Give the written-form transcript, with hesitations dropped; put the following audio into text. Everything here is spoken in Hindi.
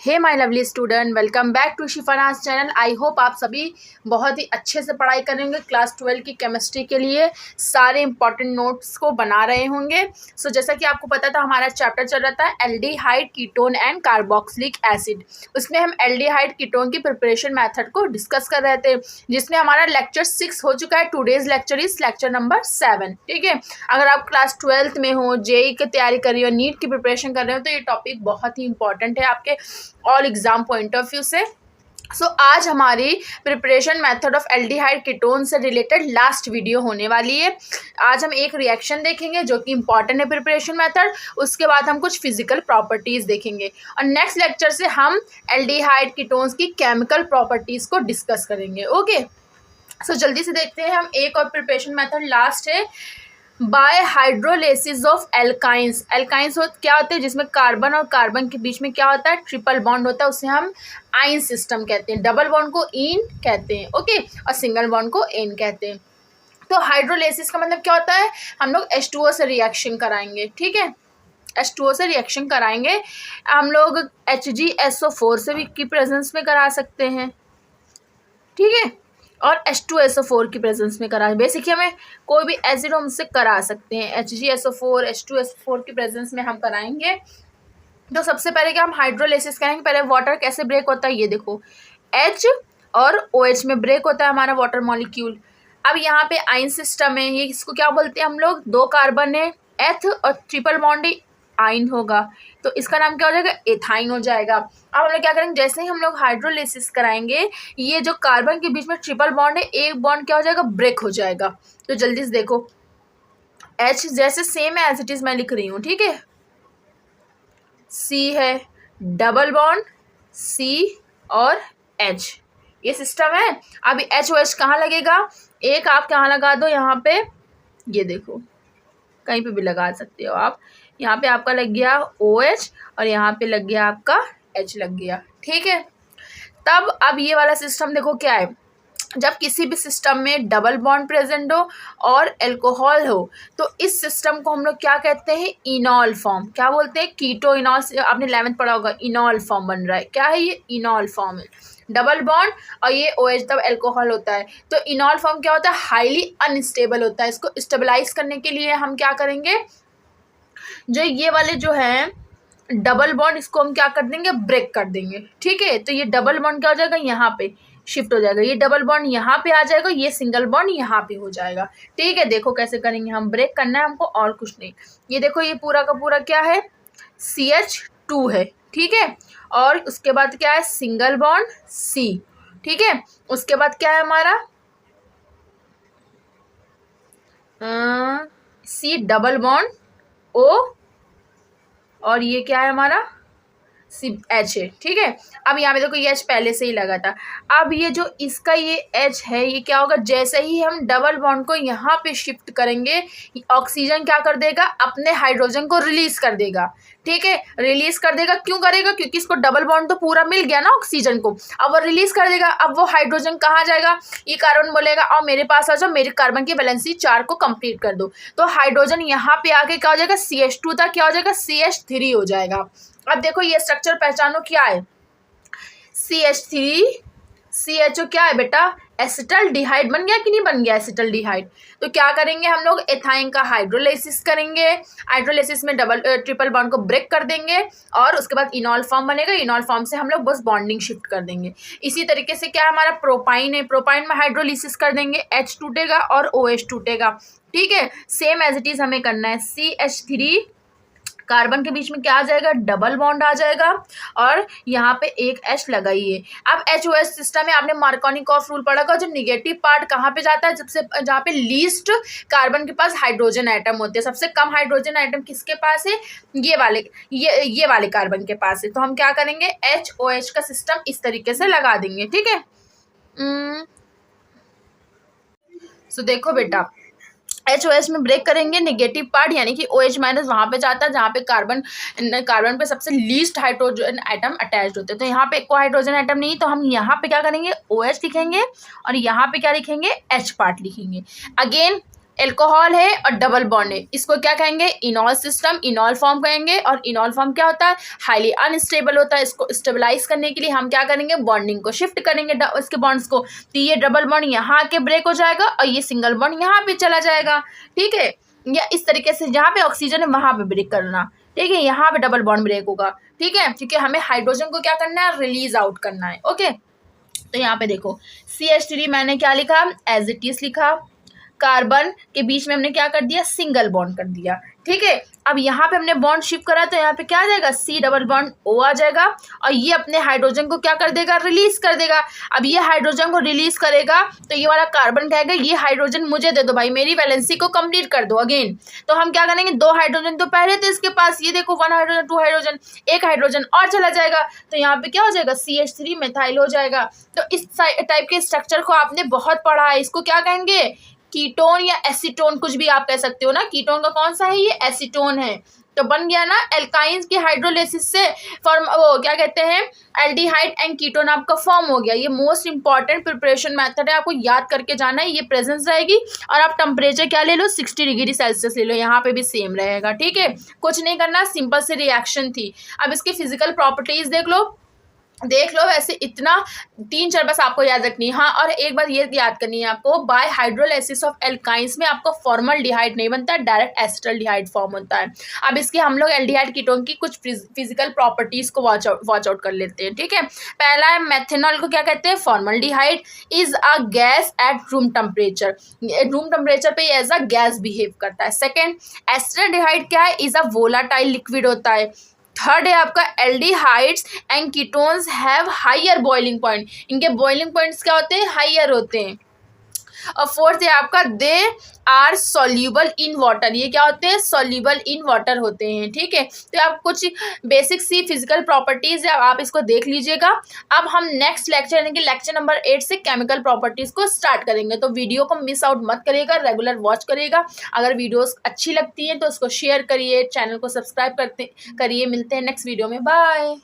Hey my lovely student, welcome back to Shifanaz channel. I hope आप सभी बहुत ही अच्छे से पढ़ाई करेंगे। क्लास 12 की केमिस्ट्री के लिए सारे इंपॉर्टेंट नोट्स को बना रहे होंगे। जैसा कि आपको पता था, हमारा चैप्टर चल रहा था aldehyde, ketone and carboxylic acid. उसमें हम एल्डिहाइड कीटोन की प्रिपरेशन मेथड को डिस्कस कर रहे थे, जिसमें हमारा लेक्चर 6 हो चुका है। Today's lecture is lecture number 7। ठीक है, अगर आप क्लास 12 में हो, जेई की तैयारी कर रही हो, नीट की प्रिपरेशन कर रहे हो, तो ये टॉपिक बहुत ही इंपॉर्टेंट है आपके all exam point of view से। आज हमारी preparation method of aldehyde ketone से रिलेटेड लास्ट वीडियो होने वाली है। आज हम एक रिएक्शन देखेंगे जो कि इंपॉर्टेंट है प्रिपरेशन मेथड। उसके बाद हम कुछ फिजिकल प्रॉपर्टीज़ देखेंगे और नेक्स्ट लेक्चर से हम एल्डिहाइड कीटोन्स की केमिकल प्रॉपर्टीज़ को डिस्कस करेंगे। ओके, जल्दी से देखते हैं हम। एक और प्रिपरेशन मेथड लास्ट है, bye hydrolysis of alkynes. Alkynes क्या होते हैं? जिसमें कार्बन और कार्बन के बीच में क्या होता है? ट्रिपल बॉन्ड होता है, उसे हम आइन सिस्टम कहते हैं। डबल बॉन्ड को इन कहते हैं, ओके, और सिंगल बॉन्ड को एन कहते हैं। तो हाइड्रोलिसिस का मतलब क्या होता है? हम लोग H2O से रिएक्शन कराएंगे। ठीक है, H2O से रिएक्शन कराएंगे। हम लोग HgSO4 से भी की प्रेजेंस में करा सकते हैं। ठीक है, और H2SO4 की प्रेजेंस में करा, बेसिकली हमें कोई भी एसिड हम उससे करा सकते हैं। HgSO4 H2SO4 की प्रेजेंस में हम कराएंगे। तो सबसे पहले क्या हम हाइड्रोलिसिस करेंगे। पहले वाटर कैसे ब्रेक होता है ये देखो, H और OH में ब्रेक होता है हमारा वाटर मॉलिक्यूल। अब यहाँ पे आइन सिस्टम है, ये इसको क्या बोलते हैं हम लोग? 2 कार्बन है, एथ और ट्रिपल बॉन्ड आइन होगा, तो इसका नाम क्या हो जाएगा? एथाइन हो जाएगा। अब हम लोग क्या करेंगे, जैसे ही हम लोग हाइड्रोलिसिस कराएंगे, ये जो कार्बन के बीच में ट्रिपल बॉन्ड है, एक बॉन्ड क्या हो जाएगा? ब्रेक हो जाएगा। तो जल्दी से देखो, H जैसे सेम एज इट इज मैं लिख रही हूँ, ठीक है, C है, डबल बॉन्ड C और H, ये सिस्टम है। अभी HOH कहाँ लगेगा? एक आप कहाँ लगा दो, यहाँ पे, ये देखो, कहीं पे भी लगा सकते हो आप। यहाँ पे आपका लग गया OH और यहाँ पे लग गया आपका H लग गया। ठीक है, तब अब ये वाला सिस्टम देखो क्या है। जब किसी भी सिस्टम में डबल बॉन्ड प्रेजेंट हो और अल्कोहल हो, तो इस सिस्टम को हम लोग क्या कहते हैं? इनॉल फॉर्म। क्या बोलते हैं? कीटो इनॉल। आपने 11th पढ़ा होगा, इनॉल फॉर्म बन रहा है। क्या है ये? इनॉल फॉर्म है। डबल बॉन्ड और ये OH तब अल्कोहल होता है। तो इनॉल फॉर्म क्या होता है? हाईली अनस्टेबल होता है। इसको स्टेबलाइज करने के लिए हम क्या करेंगे, जो ये वाले जो हैं डबल बॉन्ड, इसको हम क्या कर देंगे? ब्रेक कर देंगे। ठीक है, तो ये डबल बॉन्ड क्या हो जाएगा? यहाँ पे शिफ्ट हो जाएगा। ये डबल बॉन्ड यहाँ पे आ जाएगा, ये सिंगल बॉन्ड यहाँ पे हो जाएगा। ठीक है, देखो कैसे करेंगे हम। ब्रेक करना है हमको और कुछ नहीं। ये देखो, ये पूरा का पूरा क्या है? CH2 है। ठीक है, और उसके बाद क्या है? Single bond C। ठीक है, उसके बाद क्या है हमारा? C डबल बॉन्ड O, और ये क्या है हमारा? H है। ठीक है, अब यहाँ पे देखो ये H पहले से ही लगा था। अब ये जो इसका ये H है, ये क्या होगा? जैसे ही हम डबल बॉन्ड को यहाँ पे शिफ्ट करेंगे, ऑक्सीजन क्या कर देगा? अपने हाइड्रोजन को रिलीज कर देगा। ठीक है, रिलीज कर देगा। क्यों करेगा? क्योंकि इसको डबल बॉन्ड तो पूरा मिल गया ना ऑक्सीजन को। अब वो रिलीज कर देगा। अब वो हाइड्रोजन कहाँ जाएगा? ये कार्बन बोलेगा और मेरे पास आ जाओ, मेरे कार्बन की वैलेंसी 4 को कंप्लीट कर दो। तो हाइड्रोजन यहाँ पे आके क्या हो जाएगा? CH2 था, क्या हो जाएगा? CH3 हो जाएगा। अब देखो ये स्ट्रक्चर पहचानो, क्या है? CH3 CHO क्या है बेटा? एसिटल्डिहाइड बन गया कि नहीं बन गया? एसिटल्डिहाइड। तो क्या करेंगे हम लोग? एथाइन का हाइड्रोलिसिस करेंगे। हाइड्रोलिसिस में ट्रिपल बॉन्ड को ब्रेक कर देंगे और उसके बाद इनॉल फॉर्म बनेगा। इनॉल फॉर्म से हम लोग बस बॉन्डिंग शिफ्ट कर देंगे। इसी तरीके से क्या हमारा प्रोपाइन है, प्रोपाइन में हाइड्रोलिसिस कर देंगे, H टूटेगा और OH टूटेगा। ठीक है, सेम एज इट इज हमें करना है। CH3 कार्बन के बीच में क्या आ जाएगा? डबल बॉन्ड आ जाएगा और यहाँ पे एक H लगाइए। अब HOH सिस्टम में आपने मार्कोनिकॉफ रूल पढ़ा होगा, जो निगेटिव पार्ट कहाँ पे जाता है? जहाँ पे लीस्ट कार्बन के पास हाइड्रोजन एटम होते हैं। सबसे कम हाइड्रोजन एटम किसके पास है? ये वाले कार्बन के पास है। तो हम क्या करेंगे? HOH का सिस्टम इस तरीके से लगा देंगे। ठीक है, देखो बेटा, HOH में ब्रेक करेंगे नेगेटिव पार्ट, यानी कि OH माइनस वहाँ पे जाता है जहाँ पे कार्बन पे सबसे लीस्ट हाइड्रोजन एटम अटैच्ड होते हैं। तो यहाँ पे कोई हाइड्रोजन एटम नहीं, तो हम यहाँ पे क्या करेंगे? OH लिखेंगे और यहाँ पे क्या लिखेंगे? H पार्ट लिखेंगे। अगेन एल्कोहल है और डबल बॉन्ड है, इसको क्या कहेंगे, इनॉल सिस्टम, इनॉल फॉर्म कहेंगे। और इनॉल फॉर्म क्या होता है, हाईली अनस्टेबल होता है। इसको स्टेबलाइज करने के लिए हम क्या करेंगे, बॉन्डिंग को शिफ्ट करेंगे इसके बॉन्ड्स को। तो ये डबल बॉन्ड यहाँ आके ब्रेक हो जाएगा और ये सिंगल बॉन्ड यहाँ पे चला जाएगा, ठीक है। या इस तरीके से जहाँ पे ऑक्सीजन है वहाँ पे ब्रेक करना, ठीक है, यहाँ पे डबल बॉन्ड ब्रेक होगा, ठीक है, क्योंकि हमें हाइड्रोजन को क्या करना है, रिलीज आउट करना है, ओके। तो यहाँ पे देखो CH3 मैंने क्या लिखा, एज इट इज लिखा, कार्बन के बीच में हमने क्या कर दिया, सिंगल बॉन्ड कर दिया, ठीक है। अब यहाँ पे हमने बॉन्ड शिफ्ट करा तो यहाँ पे क्या आ जाएगा, C डबल बॉन्ड O आ जाएगा और ये अपने हाइड्रोजन को क्या कर देगा, रिलीज कर देगा। अब ये हाइड्रोजन को रिलीज करेगा तो ये वाला कार्बन कहेगा ये हाइड्रोजन मुझे दे दो भाई, मेरी वैलेंसी को कंप्लीट कर दो अगेन। तो हम क्या करेंगे, 2 हाइड्रोजन तो पहले थे इसके पास, ये देखो 1 हाइड्रोजन 2 हाइड्रोजन, 1 हाइड्रोजन और चला जाएगा, तो यहाँ पे क्या हो जाएगा, CH3 मेथाइल हो जाएगा। तो इस टाइप के स्ट्रक्चर को आपने बहुत पढ़ा है, इसको क्या कहेंगे, कीटोन या एसीटोन, कुछ भी आप कह सकते हो ना। कीटोन का कौन सा है, ये एसीटोन है। तो बन गया ना, एल्काइंस की हाइड्रोलिसिस से फॉर्म, वो क्या कहते हैं, एल्डिहाइड एंड कीटोन आपका फॉर्म हो गया। ये मोस्ट इंपॉर्टेंट प्रिपरेशन मेथड है, आपको याद करके जाना है, ये प्रेजेंस रहेगी। और आप टेम्परेचर क्या ले लो, 60 डिग्री सेल्सियस ले लो, यहाँ पे भी सेम रहेगा, ठीक है। कुछ नहीं करना, सिंपल से रिएक्शन थी। अब इसकी फिजिकल प्रॉपर्टीज देख लो वैसे इतना 3-4 बस आपको याद रखनी है। हाँ, और एक बार ये याद करनी है आपको, बाय हाइड्रोलाइसिस ऑफ एल्काइंस में आपको फॉर्मल्डिहाइड नहीं बनता, डायरेक्ट एसिटल्डिहाइड फॉर्म होता है। अब इसके हम लोग एल्डिहाइड कीटोन की कुछ फिजिकल प्रॉपर्टीज को वॉच आउट कर लेते हैं, ठीक है। पहला है मेथनॉल को क्या कहते हैं, formaldehyde is a gas at room temperature, room temperature पे एज अ गैस बिहेव करता है। सेकेंड, एसिटल्डिहाइड क्या है, इज अ वोलाटाइल लिक्विड होता है। थर्ड है आपका aldehydes and ketones have higher boiling point, इनके बॉइलिंग पॉइंट्स क्या होते हैं, हायर होते हैं। और फोर्थ है आपका they are soluble in water, ये क्या होते हैं, सॉल्यूबल इन वाटर होते हैं, ठीक है। तो आप कुछ बेसिक सी फिजिकल प्रॉपर्टीज है, आप इसको देख लीजिएगा। अब हम नेक्स्ट लेक्चर यानी कि लेक्चर नंबर 8 से केमिकल प्रॉपर्टीज को स्टार्ट करेंगे। तो वीडियो को मिस आउट मत करिएगा, रेगुलर वॉच करिएगा। अगर वीडियोस अच्छी लगती हैं तो उसको शेयर करिए, चैनल को सब्सक्राइब करिए। मिलते हैं नेक्स्ट वीडियो में, बाय।